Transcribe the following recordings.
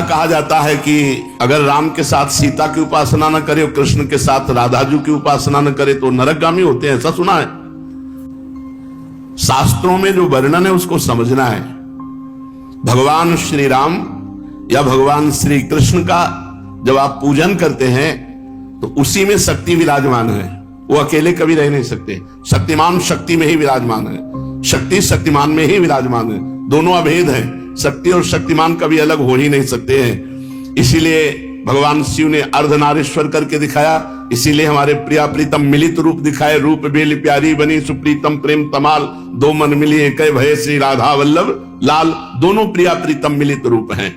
कहा जाता है कि अगर राम के साथ सीता की उपासना न करे और कृष्ण के साथ राधाजू की उपासना न करे तो नरकगामी होते हैं, ऐसा सुना है। शास्त्रों में जो वर्णन है उसको समझना है। भगवान श्री राम या भगवान श्री कृष्ण का जब आप पूजन करते हैं तो उसी में शक्ति विराजमान है, वो अकेले कभी रह नहीं सकते। शक्तिमान शक्ति में ही विराजमान है, शक्ति शक्तिमान में ही विराजमान है, दोनों अभेद हैं। शक्ति और शक्तिमान कभी अलग हो ही नहीं सकते हैं। इसीलिए भगवान शिव ने अर्धनारीश्वर करके दिखाया, इसीलिए हमारे प्रिया प्रीतम मिलित रूप दिखाए। रूप बेली प्यारी बनी सुप्रीतम प्रेम तमाल, दो मन मिली एक भय श्री राधा वल्लभ लाल। दोनों प्रिया प्रीतम मिलित रूप हैं।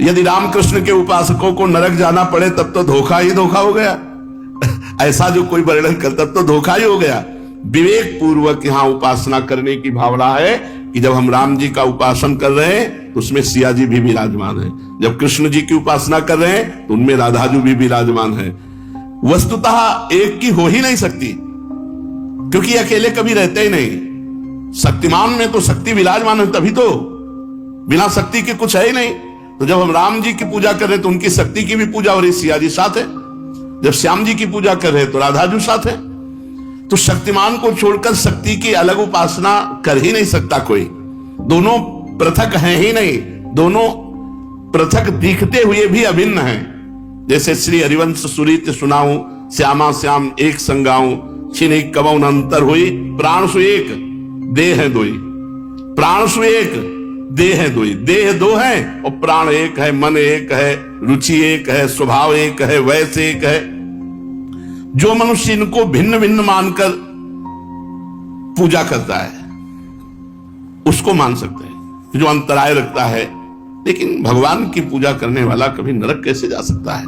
यदि रामकृष्ण के उपासकों को नरक जाना पड़े तब तो धोखा ही धोखा हो गया। ऐसा जो कोई वर्णन करता तब तो धोखा ही हो गया। विवेक पूर्वक यहां उपासना करने की भावना है कि जब हम राम जी का उपासन कर रहे हैं तो उसमें सिया जी भी विराजमान है, जब कृष्ण जी की उपासना कर रहे हैं तो उनमें राधाजू भी विराजमान है। वस्तुतः एक की हो ही नहीं सकती, क्योंकि अकेले कभी रहते ही नहीं। शक्तिमान में तो शक्ति विराजमान है, तभी तो, बिना शक्ति के कुछ है ही नहीं। तो जब हम राम जी की पूजा कर रहे हैं तो उनकी शक्ति की भी पूजा हो रही, सिया जी साथ है। जब श्याम जी की पूजा कर रहे हैं तो राधाजू साथ है। तो शक्तिमान को छोड़कर शक्ति की अलग उपासना कर ही नहीं सकता कोई। दोनों पृथक हैं ही नहीं, दोनों पृथक दिखते हुए भी अभिन्न हैं। जैसे श्री हरिवंश सुरीत सुनाऊं, श्यामा श्याम एक संगाऊं, छिन कबौन अंतर हुई, प्राण सु एक देह है दोई। प्राण सु एक देह है दोई, देह दो है और प्राण एक है, मन एक है, रुचि एक है, स्वभाव एक है, वैसे एक है। जो मनुष्य इनको भिन्न भिन्न मानकर पूजा करता है उसको मान सकते हैं, जो अंतराय रखता है। लेकिन भगवान की पूजा करने वाला कभी नरक कैसे जा सकता है?